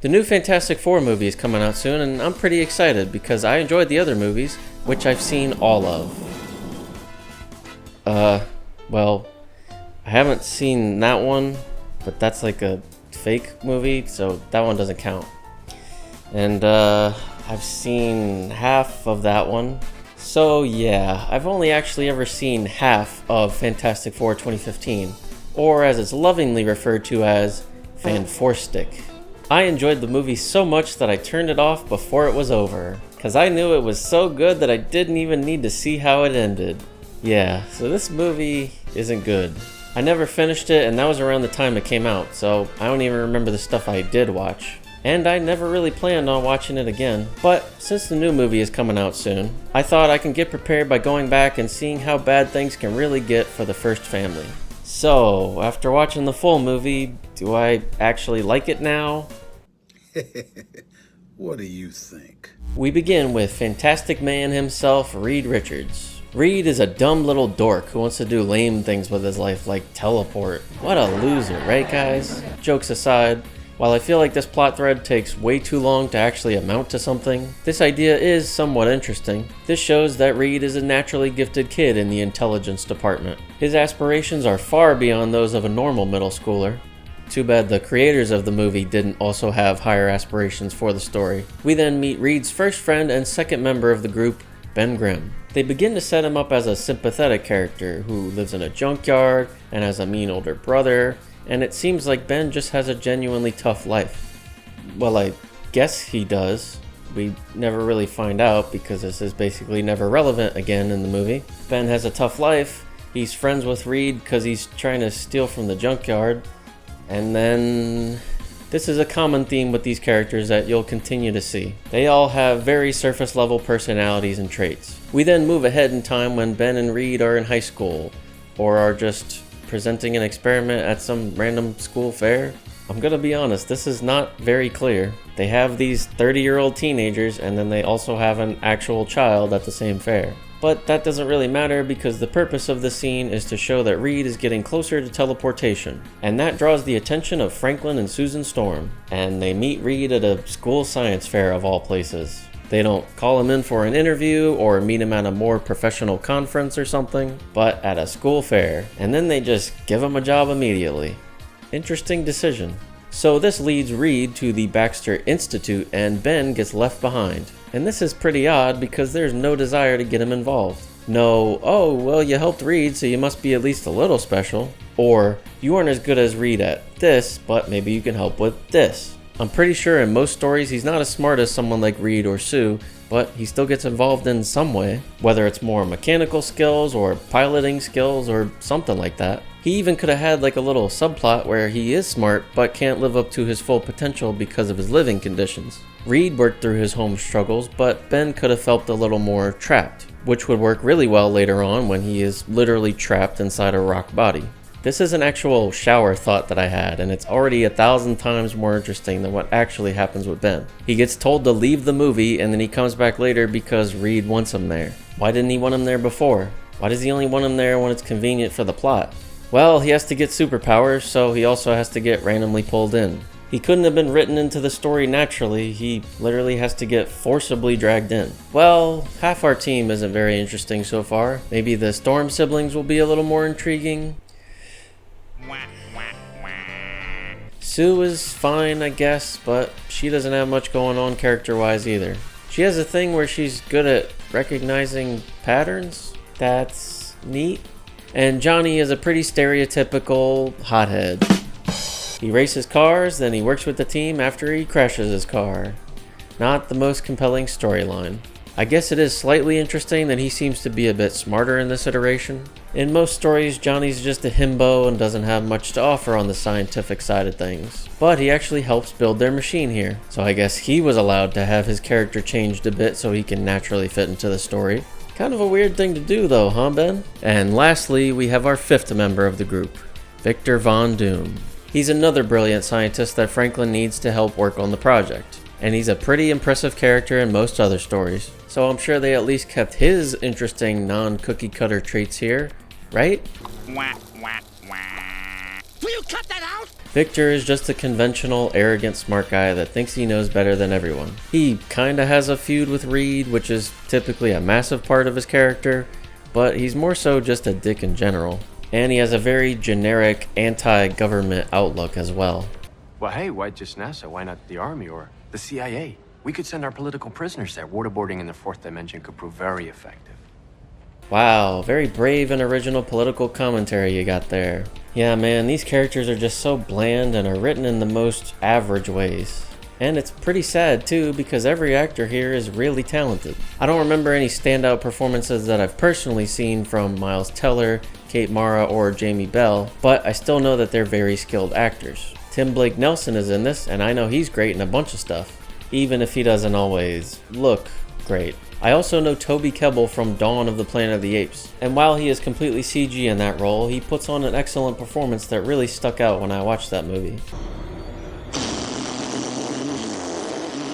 The new Fantastic Four movie is coming out soon, and I'm pretty excited because I enjoyed the other movies, which I've seen all of. Well, I haven't seen that one, but that's like a fake movie, so that one doesn't count. And I've seen half of that one. So yeah, I've only actually ever seen half of Fantastic Four 2015, or as it's lovingly referred to as, Fan-4-Stick. I enjoyed the movie so much that I turned it off before it was over, cause I knew it was so good that I didn't even need to see how it ended. Yeah, so this movie isn't good. I never finished it, and that was around the time it came out, so I don't even remember the stuff I did watch. And I never really planned on watching it again. But since the new movie is coming out soon, I thought I can get prepared by going back and seeing how bad things can really get for the first family. So, after watching the full movie, do I actually like it now? What do you think? We begin with Fantastic Man himself, Reed Richards. Reed is a dumb little dork who wants to do lame things with his life like teleport. What a loser, right guys? Jokes aside, while I feel like this plot thread takes way too long to actually amount to something, this idea is somewhat interesting. This shows that Reed is a naturally gifted kid in the intelligence department. His aspirations are far beyond those of a normal middle schooler. Too bad the creators of the movie didn't also have higher aspirations for the story. We then meet Reed's first friend and second member of the group, Ben Grimm. They begin to set him up as a sympathetic character who lives in a junkyard and has a mean older brother, and it seems like Ben just has a genuinely tough life. Well, I guess he does. We never really find out because this is basically never relevant again in the movie. Ben has a tough life. He's friends with Reed because he's trying to steal from the junkyard. And then, this is a common theme with these characters that you'll continue to see. They all have very surface level personalities and traits. We then move ahead in time when Ben and Reed are in high school, or are just presenting an experiment at some random school fair. I'm gonna be honest, this is not very clear. They have these 30-year-old teenagers, and then they also have an actual child at the same fair. But that doesn't really matter because the purpose of the scene is to show that Reed is getting closer to teleportation. And that draws the attention of Franklin and Susan Storm. And they meet Reed at a school science fair of all places. They don't call him in for an interview or meet him at a more professional conference or something, but at a school fair. And then they just give him a job immediately. Interesting decision. So this leads Reed to the Baxter Institute and Ben gets left behind. And this is pretty odd because there's no desire to get him involved. No, oh, well you helped Reed so you must be at least a little special. Or, you aren't as good as Reed at this, but maybe you can help with this. I'm pretty sure in most stories he's not as smart as someone like Reed or Sue, but he still gets involved in some way. Whether it's more mechanical skills or piloting skills or something like that. He even could have had like a little subplot where he is smart but can't live up to his full potential because of his living conditions. Reed worked through his home struggles, but Ben could have felt a little more trapped, which would work really well later on when he is literally trapped inside a rock body. This is an actual shower thought that I had, and it's already 1,000 times more interesting than what actually happens with Ben. He gets told to leave the movie and then he comes back later because Reed wants him there. Why didn't he want him there before? Why does he only want him there when it's convenient for the plot? Well, he has to get superpowers, so he also has to get randomly pulled in. He couldn't have been written into the story naturally, he literally has to get forcibly dragged in. Well, half our team isn't very interesting so far. Maybe the Storm siblings will be a little more intriguing. Sue is fine, I guess, but she doesn't have much going on character-wise either. She has a thing where she's good at recognizing patterns. That's neat. And Johnny is a pretty stereotypical hothead. He races cars, then he works with the team after he crashes his car. Not the most compelling storyline. I guess it is slightly interesting that he seems to be a bit smarter in this iteration. In most stories, Johnny's just a himbo and doesn't have much to offer on the scientific side of things. But he actually helps build their machine here, so I guess he was allowed to have his character changed a bit so he can naturally fit into the story. Kind of a weird thing to do though, huh Ben? And lastly, we have our fifth member of the group, Victor Von Doom. He's another brilliant scientist that Franklin needs to help work on the project. And he's a pretty impressive character in most other stories. So I'm sure they at least kept his interesting non-cookie cutter traits here, right? Will you cut that out? Victor is just a conventional, arrogant, smart guy that thinks he knows better than everyone. He kinda has a feud with Reed, which is typically a massive part of his character, but he's more so just a dick in general. And he has a very generic, anti-government outlook as well. Well, hey, why just NASA? Why not the Army or the CIA? We could send our political prisoners there. Waterboarding in the fourth dimension could prove very effective. Wow, very brave and original political commentary you got there. Yeah, man, these characters are just so bland and are written in the most average ways. And it's pretty sad too, because every actor here is really talented. I don't remember any standout performances that I've personally seen from Miles Teller, Kate Mara, or Jamie Bell, but I still know that they're very skilled actors. Tim Blake Nelson is in this, and I know he's great in a bunch of stuff, even if he doesn't always look great. I also know Toby Kebbell from Dawn of the Planet of the Apes, and while he is completely CG in that role, he puts on an excellent performance that really stuck out when I watched that movie.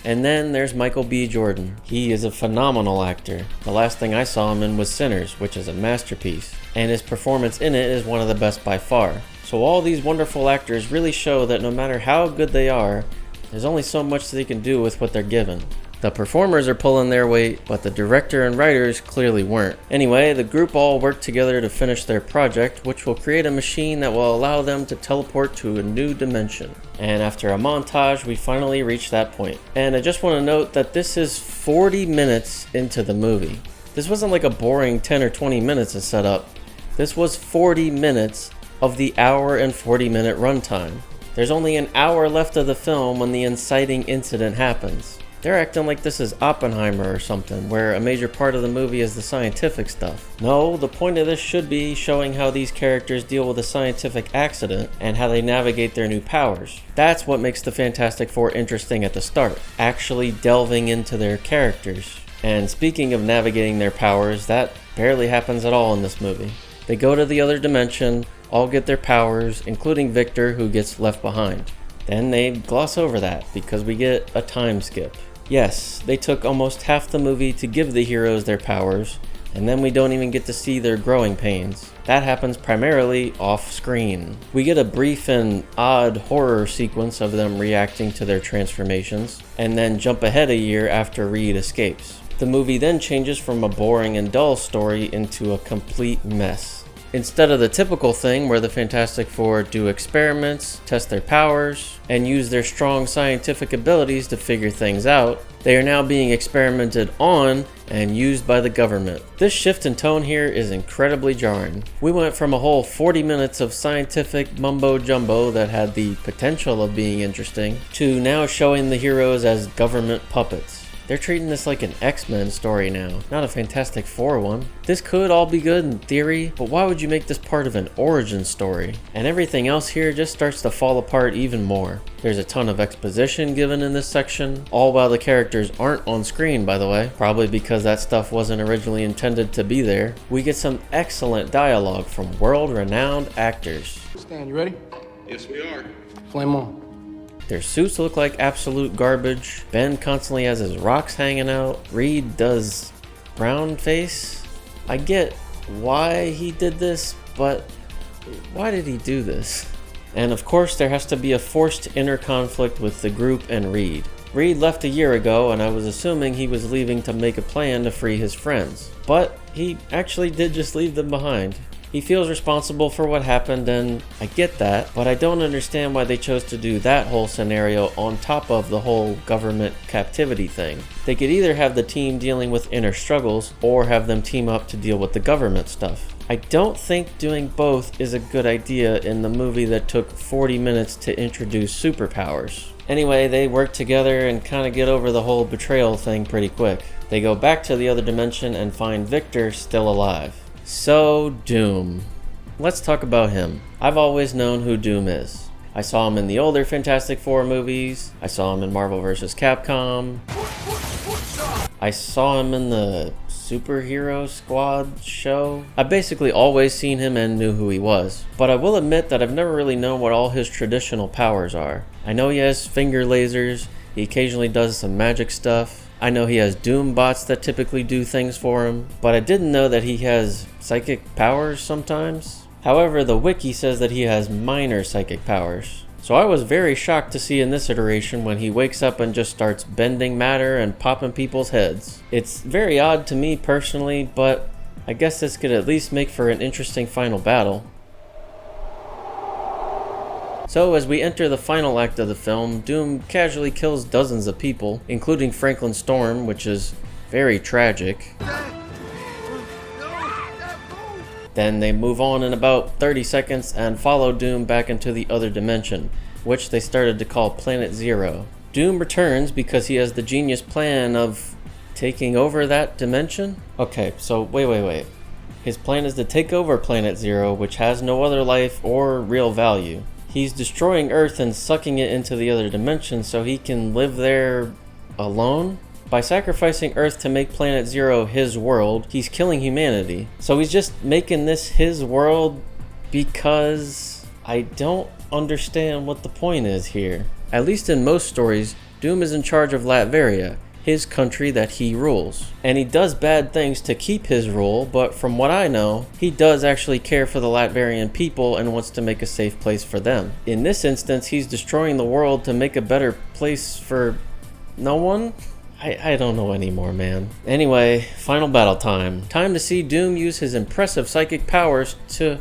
And then there's Michael B. Jordan. He is a phenomenal actor. The last thing I saw him in was Sinners, which is a masterpiece, and his performance in it is one of the best by far. So all these wonderful actors really show that no matter how good they are, there's only so much they can do with what they're given. The performers are pulling their weight, but the director and writers clearly weren't. Anyway, the group all worked together to finish their project, which will create a machine that will allow them to teleport to a new dimension. And after a montage, we finally reach that point. And I just want to note that this is 40 minutes into the movie. This wasn't like a boring 10 or 20 minutes of setup. This was 40 minutes of the hour and 40-minute runtime. There's only an hour left of the film when the inciting incident happens. They're acting like this is Oppenheimer or something, where a major part of the movie is the scientific stuff. No, the point of this should be showing how these characters deal with a scientific accident and how they navigate their new powers. That's what makes the Fantastic Four interesting at the start, actually delving into their characters. And speaking of navigating their powers, that barely happens at all in this movie. They go to the other dimension, all get their powers, including Victor, who gets left behind. Then they gloss over that because we get a time skip. Yes, they took almost half the movie to give the heroes their powers, and then we don't even get to see their growing pains. That happens primarily off screen. We get a brief and odd horror sequence of them reacting to their transformations, and then jump ahead a year after Reed escapes. The movie then changes from a boring and dull story into a complete mess. Instead of the typical thing where the Fantastic Four do experiments, test their powers, and use their strong scientific abilities to figure things out, they are now being experimented on and used by the government. This shift in tone here is incredibly jarring. We went from a whole 40 minutes of scientific mumbo jumbo that had the potential of being interesting, to now showing the heroes as government puppets. They're treating this like an X-Men story now, not a Fantastic Four one. This could all be good in theory, but why would you make this part of an origin story? And everything else here just starts to fall apart even more. There's a ton of exposition given in this section, all while the characters aren't on screen, by the way, probably because that stuff wasn't originally intended to be there. We get some excellent dialogue from world-renowned actors. Stan, you ready? Yes, we are. Flame on. Their suits look like absolute garbage. Ben constantly has his rocks hanging out. Reed does brown face. I get why he did this, but why did he do this? And of course there has to be a forced inner conflict with the group and Reed. Reed left a year ago, and I was assuming he was leaving to make a plan to free his friends. But he actually did just leave them behind. He feels responsible for what happened, and I get that, but I don't understand why they chose to do that whole scenario on top of the whole government captivity thing. They could either have the team dealing with inner struggles, or have them team up to deal with the government stuff. I don't think doing both is a good idea in the movie that took 40 minutes to introduce superpowers. Anyway, they work together and kind of get over the whole betrayal thing pretty quick. They go back to the other dimension and find Victor still alive. So, Doom. Let's talk about him. I've always known who Doom is. I saw him in the older Fantastic Four movies. I saw him in Marvel vs. Capcom. I saw him in the Superhero Squad show. I've basically always seen him and knew who he was. But I will admit that I've never really known what all his traditional powers are. I know he has finger lasers. He occasionally does some magic stuff. I know he has Doom bots that typically do things for him, but I didn't know that he has psychic powers sometimes. However, the wiki says that he has minor psychic powers. So I was very shocked to see in this iteration when he wakes up and just starts bending matter and popping people's heads. It's very odd to me personally, but I guess this could at least make for an interesting final battle. So as we enter the final act of the film, Doom casually kills dozens of people, including Franklin Storm, which is very tragic. Then they move on in about 30 seconds and follow Doom back into the other dimension, which they started to call Planet Zero. Doom returns because he has the genius plan of taking over that dimension? Okay, so wait. His plan is to take over Planet Zero, which has no other life or real value. He's destroying Earth and sucking it into the other dimension so he can live there alone? By sacrificing Earth to make Planet Zero his world, he's killing humanity. So he's just making this his world because I don't understand what the point is here. At least in most stories, Doom is in charge of Latveria, his country that he rules. And he does bad things to keep his rule, but from what I know, he does actually care for the Latverian people and wants to make a safe place for them. In this instance, he's destroying the world to make a better place for no one? I don't know anymore, man. Anyway, final battle time. Time to see Doom use his impressive psychic powers to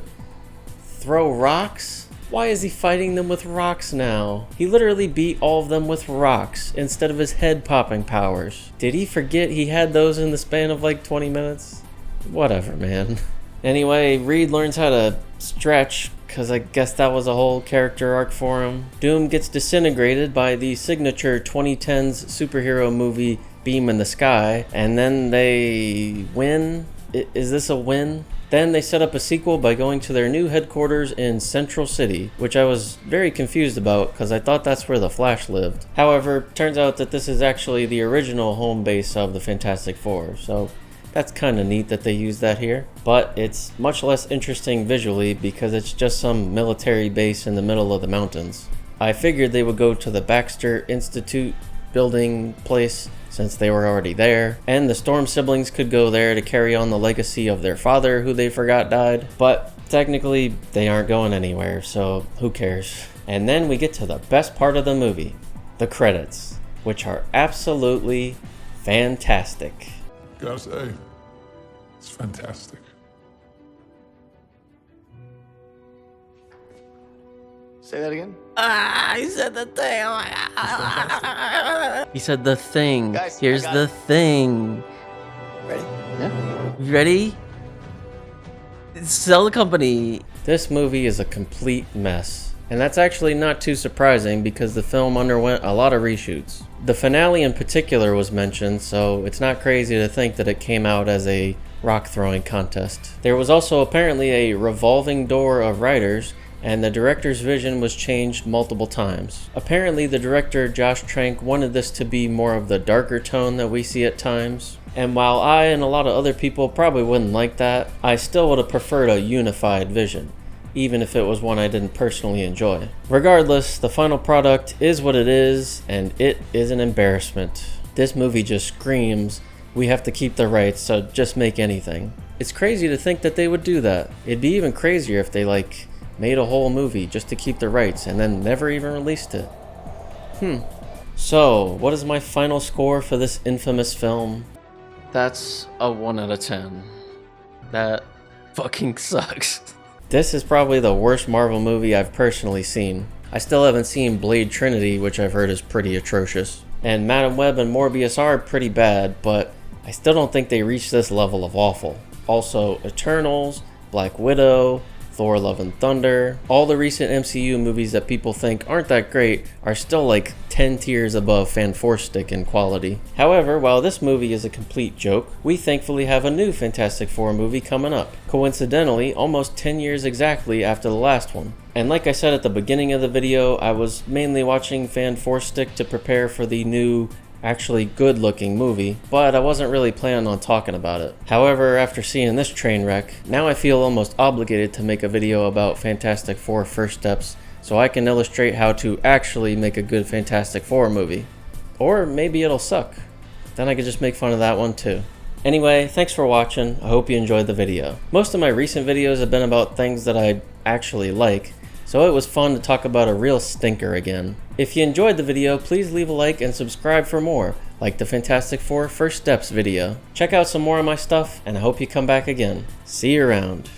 throw rocks? Why is he fighting them with rocks now? He literally beat all of them with rocks instead of his head popping powers. Did he forget he had those in the span of like 20 minutes? Whatever, man. Anyway, Reed learns how to stretch, because I guess that was a whole character arc for him. Doom gets disintegrated by the signature 2010s superhero movie Beam in the Sky, and then they win? Is this a win? Then they set up a sequel by going to their new headquarters in Central City, which I was very confused about because I thought that's where the Flash lived. However, turns out that this is actually the original home base of the Fantastic Four, so that's kind of neat that they use that here. But it's much less interesting visually because it's just some military base in the middle of the mountains. I figured they would go to the Baxter Institute building place since they were already there, and the Storm siblings could go there to carry on the legacy of their father who they forgot died, but technically they aren't going anywhere, so who cares. And then we get to the best part of the movie, the credits, which are absolutely fantastic. Gotta say, it's fantastic. Say that again? He said the thing. He said the thing. Guys, Here's the thing. Ready? Yeah. Ready? Sell the company. This movie is a complete mess. And that's actually not too surprising because the film underwent a lot of reshoots. The finale in particular was mentioned, so it's not crazy to think that it came out as a rock throwing contest. There was also apparently a revolving door of writers, and the director's vision was changed multiple times. Apparently the director Josh Trank wanted this to be more of the darker tone that we see at times. And while I and a lot of other people probably wouldn't like that, I still would have preferred a unified vision, even if it was one I didn't personally enjoy. Regardless, the final product is what it is, and it is an embarrassment. This movie just screams, we have to keep the rights, so just make anything. It's crazy to think that they would do that. It'd be even crazier if they made a whole movie just to keep the rights and then never even released it. So, what is my final score for this infamous film? That's a 1 out of 10. That fucking sucks. This is probably the worst Marvel movie I've personally seen. I still haven't seen Blade Trinity, which I've heard is pretty atrocious. And Madam Web and Morbius are pretty bad, but I still don't think they reach this level of awful. Also, Eternals, Black Widow, Thor Love and Thunder, all the recent MCU movies that people think aren't that great are still 10 tiers above Fantastic in quality. However, while this movie is a complete joke, we thankfully have a new Fantastic Four movie coming up. Coincidentally, almost 10 years exactly after the last one. And like I said at the beginning of the video, I was mainly watching Fantastic to prepare for the new actually good looking movie, but I wasn't really planning on talking about it. However, after seeing this train wreck, now I feel almost obligated to make a video about Fantastic Four First Steps so I can illustrate how to actually make a good Fantastic Four movie. Or maybe it'll suck. Then I could just make fun of that one too. Anyway, thanks for watching. I hope you enjoyed the video. Most of my recent videos have been about things that I actually like, so it was fun to talk about a real stinker again. If you enjoyed the video, please leave a like and subscribe for more, like the Fantastic Four First Steps video. Check out some more of my stuff, and I hope you come back again. See you around.